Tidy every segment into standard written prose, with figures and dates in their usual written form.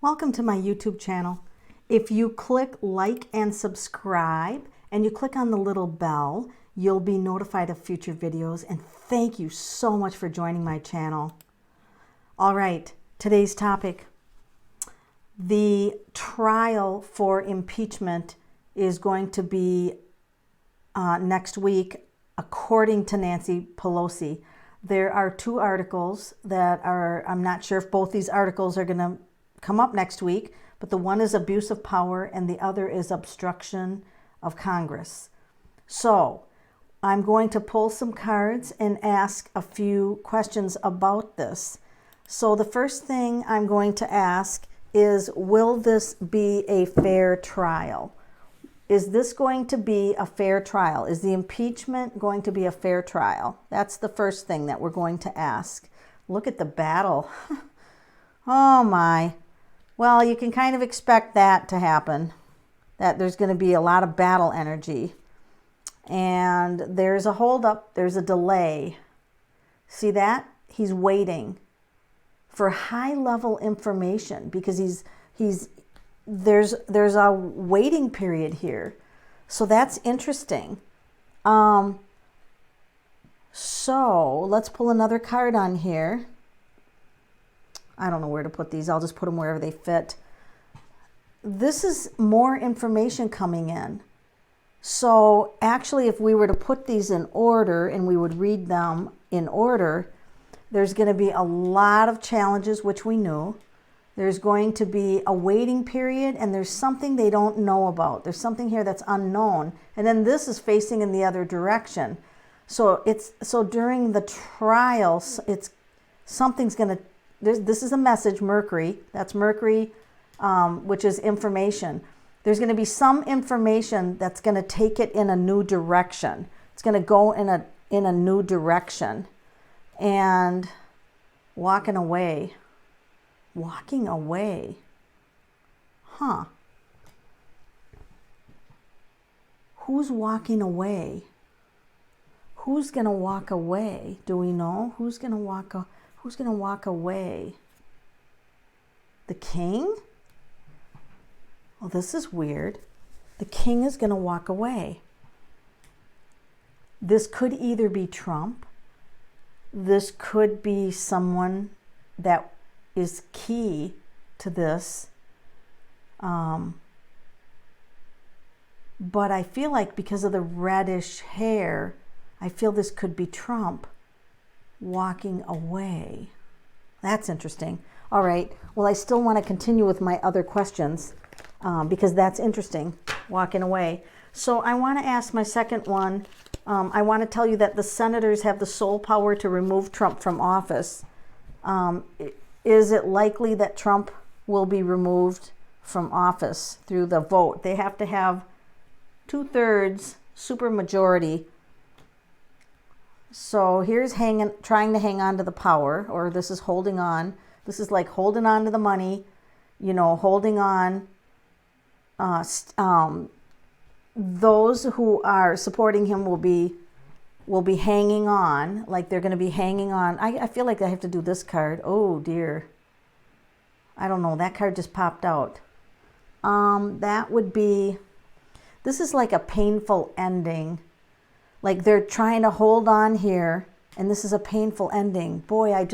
Welcome to my YouTube channel. If you click like and subscribe and you click on the little bell, you'll be notified of future videos, and thank you so much for joining my channel. All right, today's topic. The trial for impeachment is going to be next week, according to Nancy Pelosi. There are two articles that are, I'm not sure if both these articles are going to come up next week, but the one is abuse of power and the other is obstruction of Congress. So I'm going to pull some cards and ask a few questions about this. So the first thing I'm going to ask is, will this be a fair trial? Is this going to be a fair trial? Is the impeachment going to be a fair trial? That's the first thing that we're going to ask. Look at the battle. Oh my. Well, you can kind of expect that to happen, that there's going to be a lot of battle energy. And there's a holdup, there's a delay. See that? He's waiting for high-level information because there's a waiting period here. So that's interesting. So let's pull another card on here. I don't know where to put these. I'll just put them wherever they fit. This is more information coming in. So actually, if we were to put these in order and we would read them in order, there's going to be a lot of challenges, which we knew. There's going to be a waiting period, and there's something they don't know about. There's something here that's unknown. And then this is facing in the other direction. So during the trials, something's going to, this is a message, Mercury. That's Mercury, which is information. There's going to be some information that's going to take it in a new direction. It's going to go in a new direction. And walking away. Huh. Who's walking away? Who's going to walk away? Do we know? Who's going to walk away? The king? Well, this is weird. The king is going to walk away. This could either be Trump. This could be someone that is key to this. But I feel like because of the reddish hair, I feel this could be Trump walking away. That's interesting. All right. Well, I still want to continue with my other questions because that's interesting, walking away. So I want to ask my second one. I want to tell you that the senators have the sole power to remove Trump from office. Is it likely that Trump will be removed from office through the vote? They have to have 2/3 supermajority. So here's trying to hang on to the power, or this is holding on. This is like holding on to the money, holding on. Those who are supporting him will be hanging on, like they're going to be hanging on. I feel like I have to do this card. Oh dear. I don't know. That card just popped out. That would be, this is like a painful ending. Like they're trying to hold on here, and this is a painful ending. Boy, I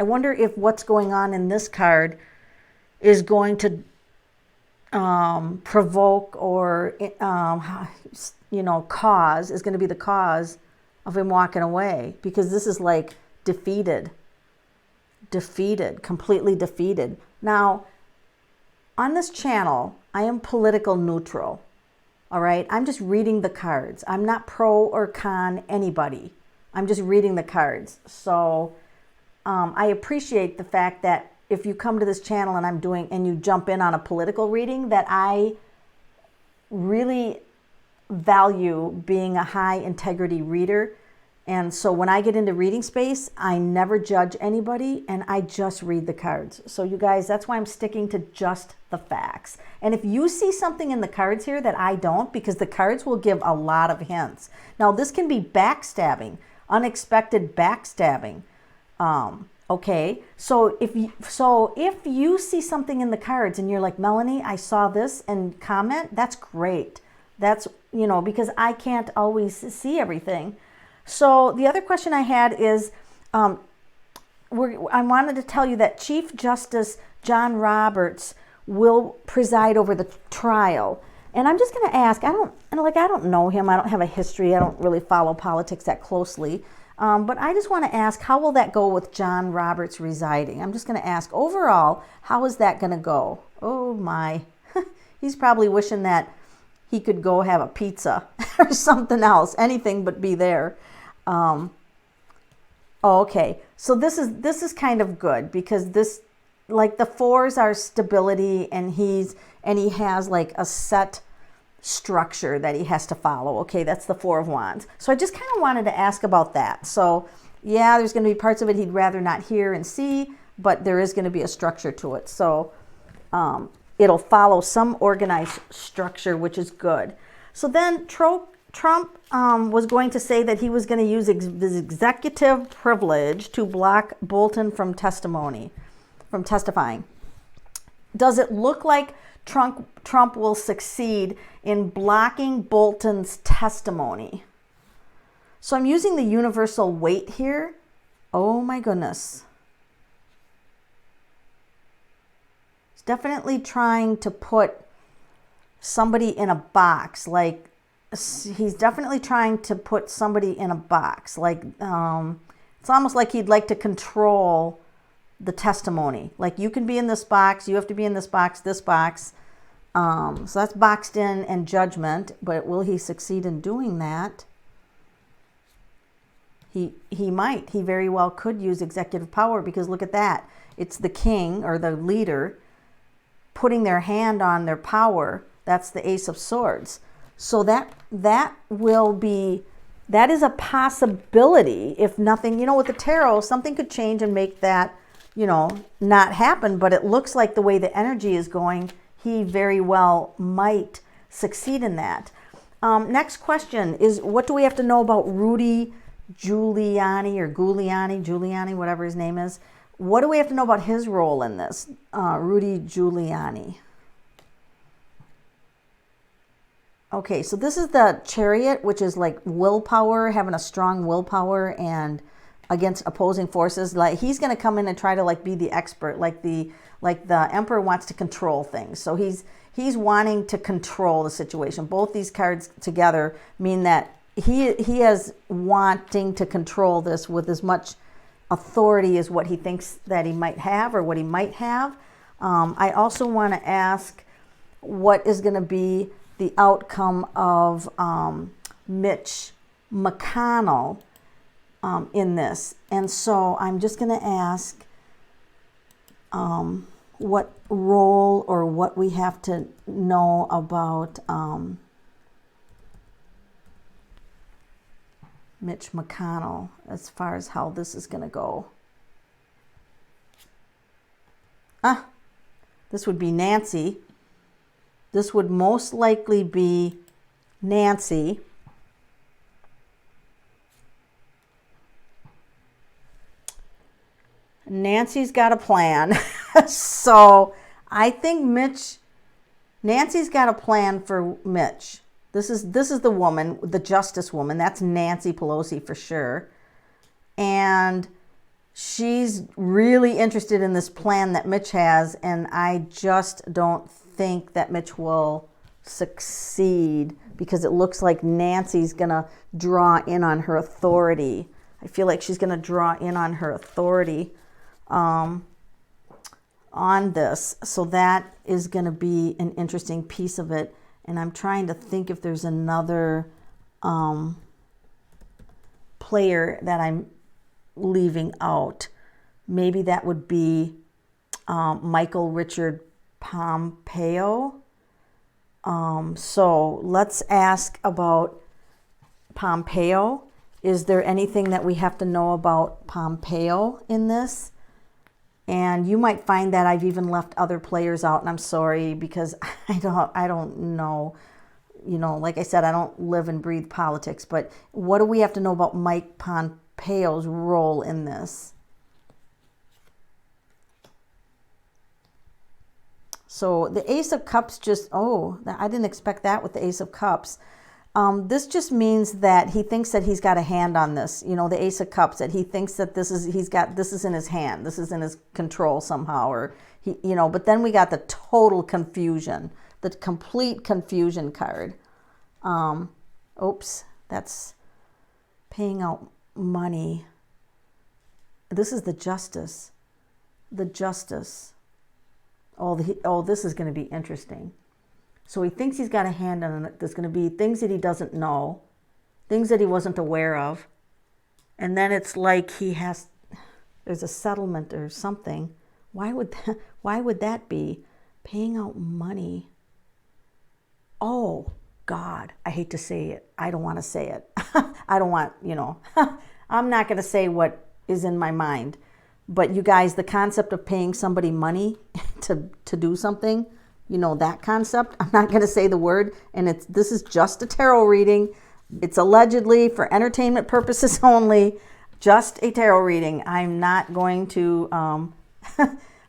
wonder if what's going on in this card is going to provoke or, cause, is going to be the cause of him walking away, because this is like defeated, completely defeated. Now, on this channel, I am political neutral. All right. I'm just reading the cards. I'm not pro or con anybody. I'm just reading the cards. So I appreciate the fact that if you come to this channel and you jump in on a political reading, that I really value being a high integrity reader. And so when I get into reading space, I never judge anybody, and I just read the cards. So you guys, that's why I'm sticking to just the facts. And if you see something in the cards here that I don't, because the cards will give a lot of hints. Now this can be backstabbing, unexpected backstabbing. Okay, so if you see something in the cards and you're like, Melanie, I saw this, and comment, that's great. That's, because I can't always see everything. So the other question I had is, I wanted to tell you that Chief Justice John Roberts will preside over the trial. And I'm just going to ask, I don't know him. I don't have a history. I don't really follow politics that closely. But I just want to ask, how will that go with John Roberts residing? I'm just going to ask, overall, how is that going to go? Oh my, he's probably wishing that he could go have a pizza or something else, anything but be there. Okay, so this is kind of good, because this, like, the fours are stability, and he has like a set structure that he has to follow. Okay, that's the Four of Wands. So I just kind of wanted to ask about that. So yeah, there's going to be parts of it he'd rather not hear and see, but there is going to be a structure to it. So it'll follow some organized structure, which is good. So then Trump was going to say that he was going to use his executive privilege to block Bolton from testifying. Does it look like Trump will succeed in blocking Bolton's testimony? So I'm using the universal weight here. Oh my goodness. He's definitely trying to put somebody in a box. Like, he's definitely trying to put somebody in a box. Like, it's almost like he'd like to control the testimony. Like, you can be in this box, you have to be in this box, this box. So that's boxed in and judgment, but will he succeed in doing that? He might. He very well could use executive power, because look at that. It's the king, or the leader, putting their hand on their power. That's the Ace of Swords. So that is a possibility. If nothing, with the tarot, something could change and make that, not happen. But it looks like the way the energy is going, he very well might succeed in that. Next question is, what do we have to know about Rudy Giuliani, whatever his name is? What do we have to know about his role in this? Rudy Giuliani. Okay, so this is the Chariot, which is like willpower, having a strong willpower and against opposing forces. Like, he's going to come in and try to be the expert, like the Emperor wants to control things. So he's wanting to control the situation. Both these cards together mean that he is wanting to control this with as much authority as what he thinks that he might have, or what he might have. I also want to ask, what is going to be the outcome of Mitch McConnell in this? And so I'm just going to ask what role, or what we have to know about Mitch McConnell as far as how this is going to go. This would be Nancy. This would most likely be Nancy. Nancy's got a plan. So I think Nancy's got a plan for Mitch. This is the woman, the justice woman. That's Nancy Pelosi for sure. And she's really interested in this plan that Mitch has, and I just don't think that Mitch will succeed, because it looks like Nancy's gonna draw in on her authority. I feel like she's gonna draw in on her authority on this. So that is gonna be an interesting piece of it. And I'm trying to think if there's another player that I'm leaving out. Maybe that would be Michael Richard Pompeo. So let's ask about Pompeo. Is there anything that we have to know about Pompeo in this? And you might find that I've even left other players out, and I'm sorry, because I don't know. Like I said, I don't live and breathe politics, but what do we have to know about Mike Pompeo's role in this? So the Ace of Cups just, oh, I didn't expect that with the Ace of Cups. This just means that he thinks that he's got a hand on this, you know, the Ace of Cups, that he thinks that this is in his hand, this is in his control somehow, or he, you know, but then we got the total confusion, the complete confusion card. Oops, that's paying out money. This is the Justice. The Justice. Oh, this is going to be interesting. So he thinks he's got a hand on it. There's going to be things that he doesn't know, things that he wasn't aware of. And then it's like there's a settlement or something. Why would that be? Paying out money. Oh, God, I hate to say it. I don't want to say it. I don't want, you know, I'm not going to say what is in my mind. But you guys, the concept of paying somebody money to do something, you know, that concept, I'm not going to say the word, and this is just a tarot reading. It's allegedly for entertainment purposes only, just a tarot reading. I'm not going to,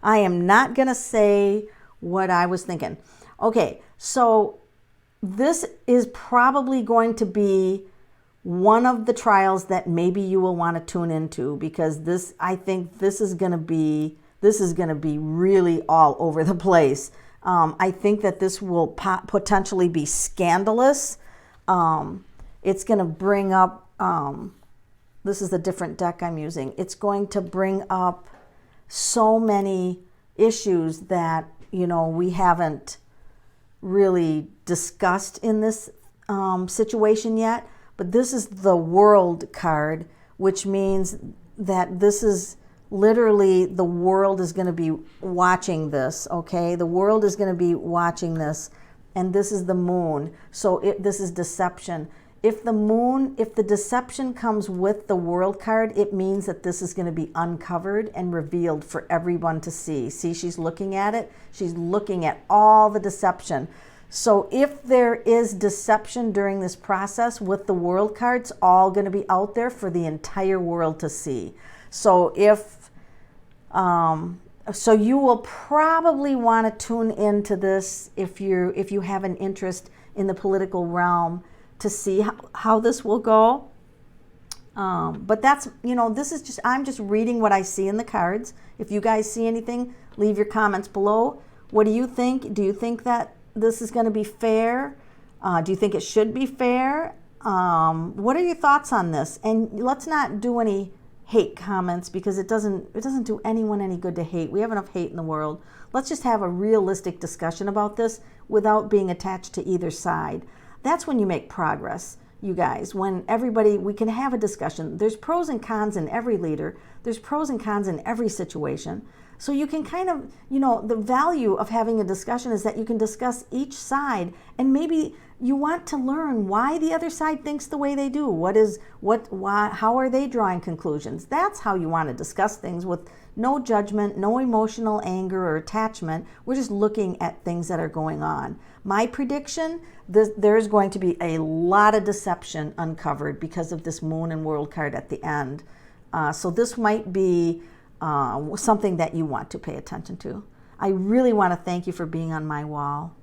I am not going to say what I was thinking. Okay, so this is probably going to be one of the trials that maybe you will want to tune into, because I think this is going to be really all over the place. I think that this will potentially be scandalous. It's going to bring up, this is a different deck I'm using. It's going to bring up so many issues that, you know, we haven't really discussed in this situation yet. But this is the World card, which means that this is literally, the world is going to be watching this, okay? The world is going to be watching this, and this is the Moon. So this is deception. If the deception comes with the World card, it means that this is going to be uncovered and revealed for everyone to see. See, she's looking at it. She's looking at all the deception. So if there is deception during this process with the World card, it's all going to be out there for the entire world to see. So so you will probably want to tune into this if you have an interest in the political realm, to see how this will go. But that's, you know, this is just, I'm just reading what I see in the cards. If you guys see anything, leave your comments below. What do you think? Do you think that this is going to be fair? Do you think it should be fair? What are your thoughts on this? And let's not do any hate comments, because it doesn't do anyone any good to hate. We have enough hate in the world. Let's just have a realistic discussion about this without being attached to either side. That's when you make progress, you guys. When we can have a discussion. There's pros and cons in every leader. There's pros and cons in every situation. So you can kind of, you know, the value of having a discussion is that you can discuss each side, and maybe you want to learn why the other side thinks the way they do. Why, how are they drawing conclusions? That's how you want to discuss things, with no judgment, no emotional anger or attachment. We're just looking at things that are going on. My prediction, there's going to be a lot of deception uncovered because of this Moon and World card at the end. So this might be something that you want to pay attention to. I really want to thank you for being on my wall.